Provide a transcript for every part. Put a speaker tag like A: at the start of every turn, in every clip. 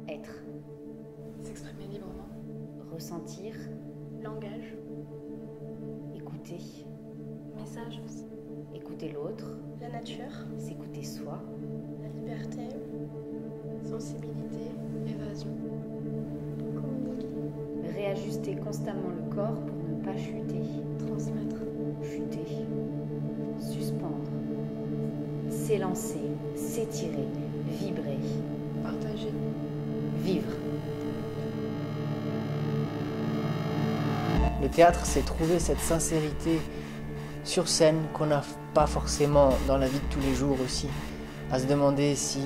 A: Être.
B: S'exprimer librement.
A: Ressentir.
B: Langage.
A: Écouter.
B: Message aussi.
A: Écouter l'autre.
B: La nature.
A: S'écouter soi.
B: La liberté. Sensibilité. Évasion. Communiquer.
A: Réajuster constamment le corps pour ne pas chuter.
B: Transmettre.
A: Chuter. Suspendre. S'élancer. S'étirer. Vibrer.
B: Partager.
A: Vivre.
C: Le théâtre, c'est trouver cette sincérité sur scène qu'on n'a pas forcément dans la vie de tous les jours aussi. À se demander si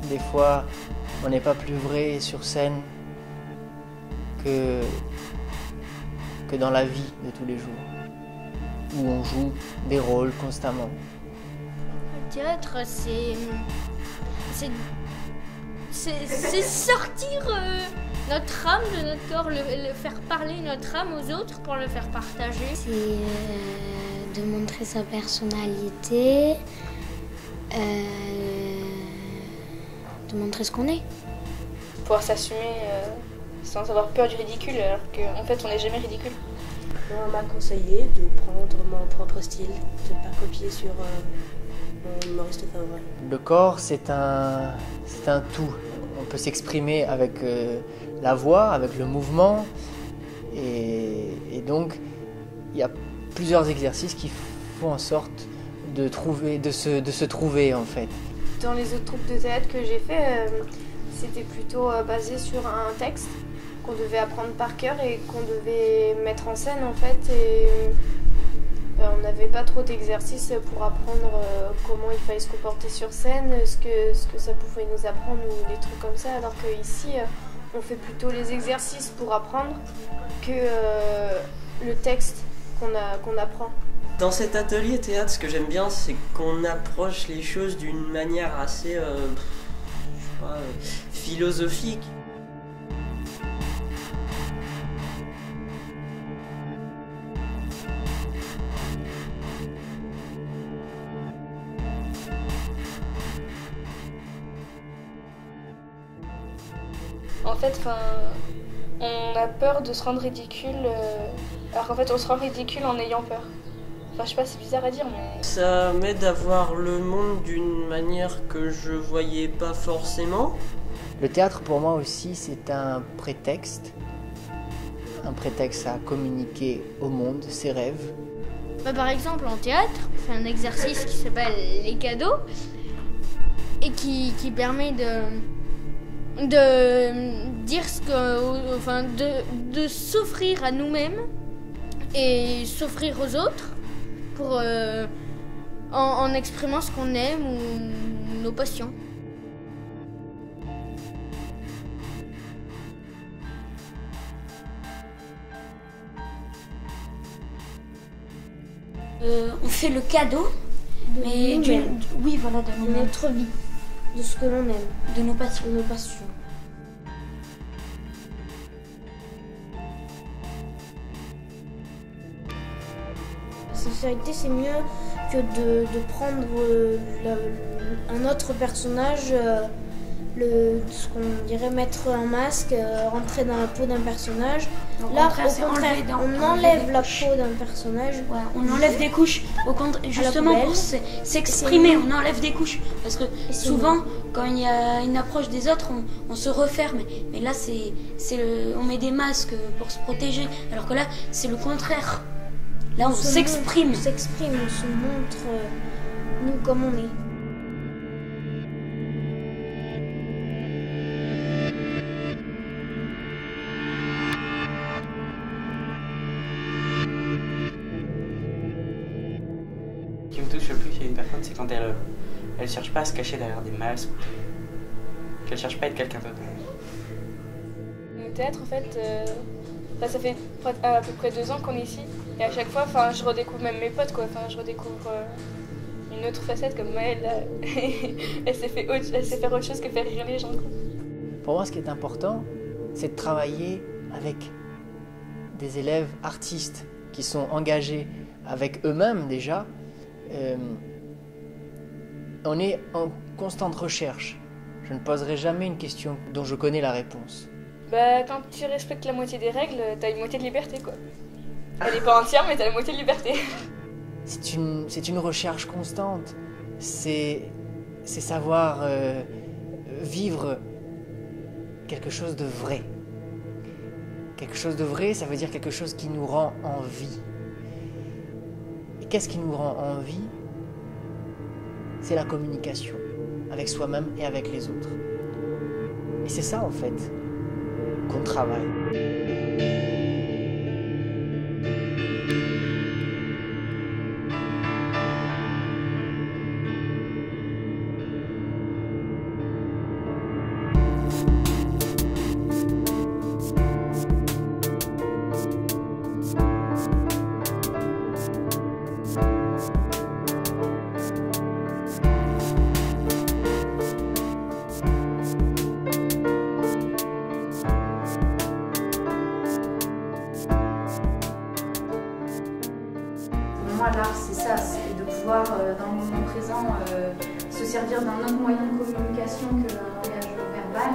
C: des fois on n'est pas plus vrai sur scène que dans la vie de tous les jours, où on joue des rôles constamment.
D: Le théâtre, c'est sortir notre âme de notre corps, le faire parler notre âme aux autres pour le faire partager.
E: C'est de montrer sa personnalité, de montrer ce qu'on est.
F: Pouvoir s'assumer sans avoir peur du ridicule, alors qu'en fait on n'est jamais ridicule.
G: On m'a conseillé de prendre mon propre style, de ne pas copier sur mon humoriste favori.
C: Le corps, c'est un tout. On peut s'exprimer avec la voix, avec le mouvement. Et donc, il y a plusieurs exercices qui font en sorte de se trouver en fait.
F: Dans les autres troupes de théâtre que j'ai fait, c'était plutôt basé sur un texte qu'on devait apprendre par cœur et qu'on devait mettre en scène en fait. Et on n'avait pas trop d'exercices pour apprendre comment il fallait se comporter sur scène, ce que ça pouvait nous apprendre ou des trucs comme ça, alors qu'ici on fait plutôt les exercices pour apprendre que le texte qu'on apprend.
H: Dans cet atelier théâtre, ce que j'aime bien, c'est qu'on approche les choses d'une manière assez philosophique.
F: En fait, on a peur de se rendre ridicule, alors qu'en fait on se rend ridicule en ayant peur. Enfin, je sais pas, c'est bizarre à dire, mais...
H: Ça m'aide à voir le monde d'une manière que je voyais pas forcément.
C: Le théâtre, pour moi aussi, c'est un prétexte à communiquer au monde ses rêves.
D: Par exemple, en théâtre, on fait un exercice qui s'appelle les cadeaux et qui permet de dire de s'offrir à nous-mêmes et s'offrir aux autres pour en exprimant ce qu'on aime ou nos passions.
E: On fait le cadeau, mais de notre vie, de ce que l'on aime, de nos passions. La sincérité, c'est mieux que de prendre un autre personnage, ce qu'on dirait mettre un masque, rentrer dans la peau d'un personnage. Là, au contraire, on enlève la peau d'un personnage.
I: Ouais, on enlève des couches. Au contraire, justement pour s'exprimer, on enlève des couches. Parce que souvent, quand il y a une approche des autres, on se referme. Mais là, on met des masques pour se protéger. Alors que là, c'est le contraire. Là, on s'exprime.
E: On s'exprime, on se montre nous comme on est.
J: Ce qui me touche le plus chez une personne, c'est quand elle cherche pas à se cacher derrière des masques, qu'elle cherche pas à être quelqu'un d'autre.
F: Le théâtre, en fait, ça fait à peu près 2 ans qu'on est ici, et à chaque fois, je redécouvre même mes potes, quoi. Je redécouvre une autre facette, comme Maëlle, elle sait faire autre chose que faire rire les gens, quoi.
C: Pour moi, ce qui est important, c'est de travailler avec des élèves artistes qui sont engagés avec eux-mêmes déjà. On est en constante recherche Je ne poserai jamais une question dont je connais la réponse.
B: Bah, quand tu respectes la moitié des règles, t'as une moitié de liberté, quoi. Elle est pas entière, mais t'as la moitié de liberté.
C: C'est une recherche constante. C'est savoir vivre quelque chose de vrai. Quelque chose de vrai, ça veut dire quelque chose qui nous rend en vie. Et qu'est-ce qui nous rend en vie? C'est la communication avec soi-même et avec les autres. Et c'est ça, en fait, qu'on travaille.
A: L'art, c'est ça, c'est de pouvoir, dans le moment présent, se servir d'un autre moyen de communication que un langage verbal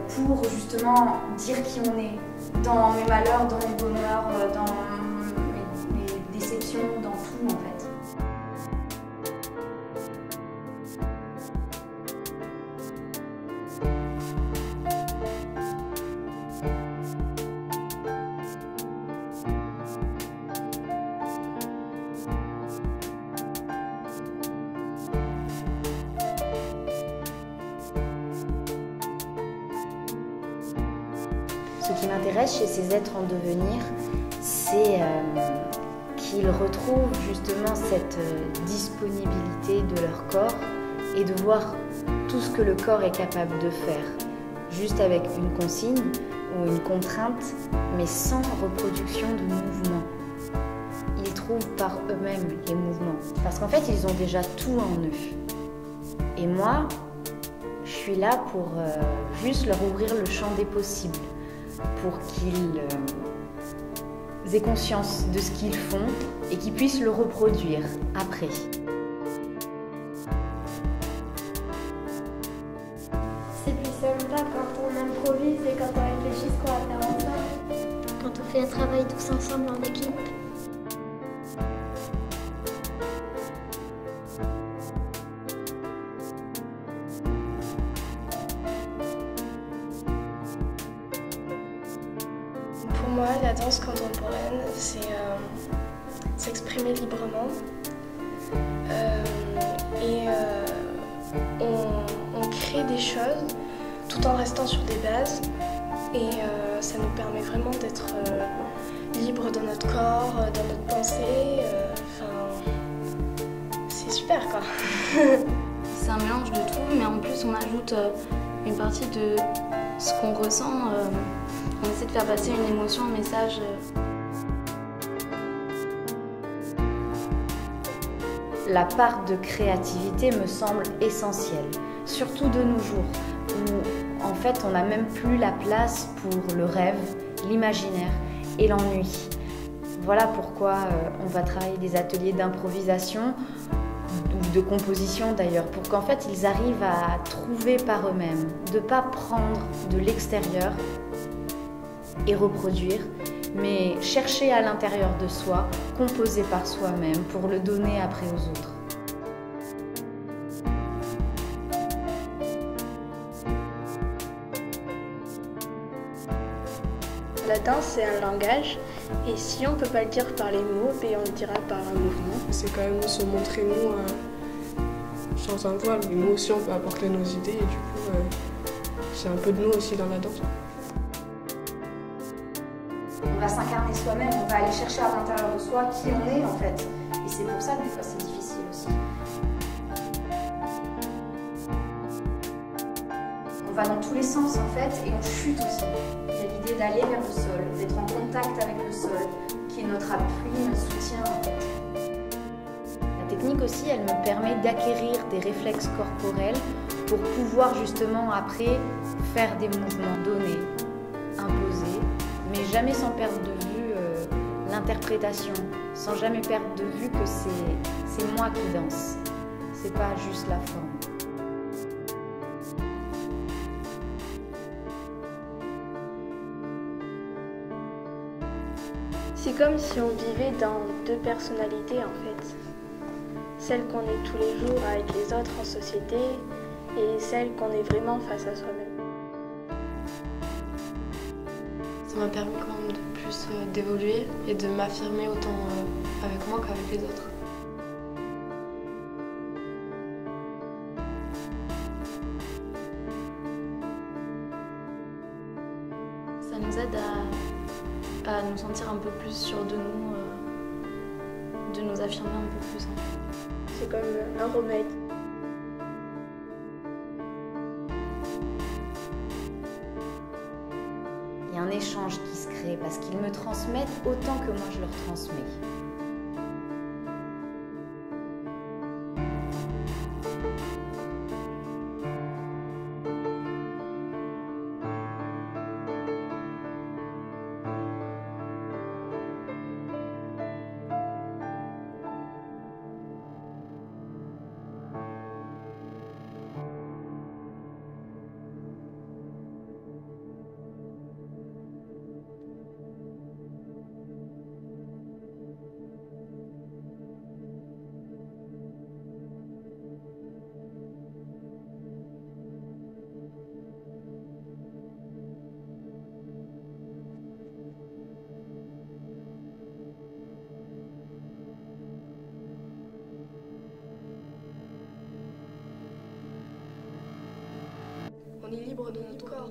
A: pour justement dire qui on est, dans mes malheurs, dans mes bonheurs, dans mes déceptions, dans tout en fait. Ce qui m'intéresse chez ces êtres en devenir, c'est qu'ils retrouvent justement cette disponibilité de leur corps et de voir tout ce que le corps est capable de faire, juste avec une consigne ou une contrainte, mais sans reproduction de mouvement. Ils trouvent par eux-mêmes les mouvements, parce qu'en fait, ils ont déjà tout en eux. Et moi, je suis là pour juste leur ouvrir le champ des possibles, pour qu'ils aient conscience de ce qu'ils font et qu'ils puissent le reproduire après.
K: C'est plus sympa quand on improvise et quand on réfléchit ce qu'on va faire ensemble. Quand on fait un travail tous ensemble en équipe.
B: Pour moi, la danse contemporaine, c'est s'exprimer librement. On crée des choses tout en restant sur des bases. Et ça nous permet vraiment d'être libre dans notre corps, dans notre pensée. C'est super quoi.
I: C'est un mélange de tout, mais en plus on ajoute une partie de ce qu'on ressent. On essaie de faire passer une émotion, un message.
A: La part de créativité me semble essentielle, surtout de nos jours, où en fait on n'a même plus la place pour le rêve, l'imaginaire et l'ennui. Voilà pourquoi on va travailler des ateliers d'improvisation ou de composition d'ailleurs, pour qu'en fait ils arrivent à trouver par eux-mêmes, de ne pas prendre de l'extérieur et reproduire, mais chercher à l'intérieur de soi, composer par soi-même pour le donner après aux autres.
B: La danse, c'est un langage, et si on ne peut pas le dire par les mots, on le dira par un mouvement.
L: C'est quand même se montrer nous sans un voile, mais nous aussi on peut apporter nos idées, et du coup c'est un peu de nous aussi dans la danse.
A: On va s'incarner soi-même, on va aller chercher à l'intérieur de soi qui on est en fait. Et c'est pour ça que des fois c'est difficile aussi. On va dans tous les sens en fait et on chute aussi. Il y a l'idée d'aller vers le sol, d'être en contact avec le sol, qui est notre appui, notre soutien en fait. La technique aussi, elle me permet d'acquérir des réflexes corporels pour pouvoir justement après faire des mouvements donnés, imposés, mais jamais sans perdre de vue l'interprétation, sans jamais perdre de vue que c'est moi qui danse, c'est pas juste la forme.
B: C'est comme si on vivait dans deux personnalités en fait. Celle qu'on est tous les jours avec les autres en société et celle qu'on est vraiment face à soi-même.
M: Ça m'a permis quand même de plus d'évoluer et de m'affirmer autant avec moi qu'avec les autres.
N: Ça nous aide à nous sentir un peu plus sûrs de nous, de nous affirmer un peu plus.
B: C'est comme un remède.
A: Il y a un échange qui se crée parce qu'ils me transmettent autant que moi je leur transmets.
B: On est libre de notre corps.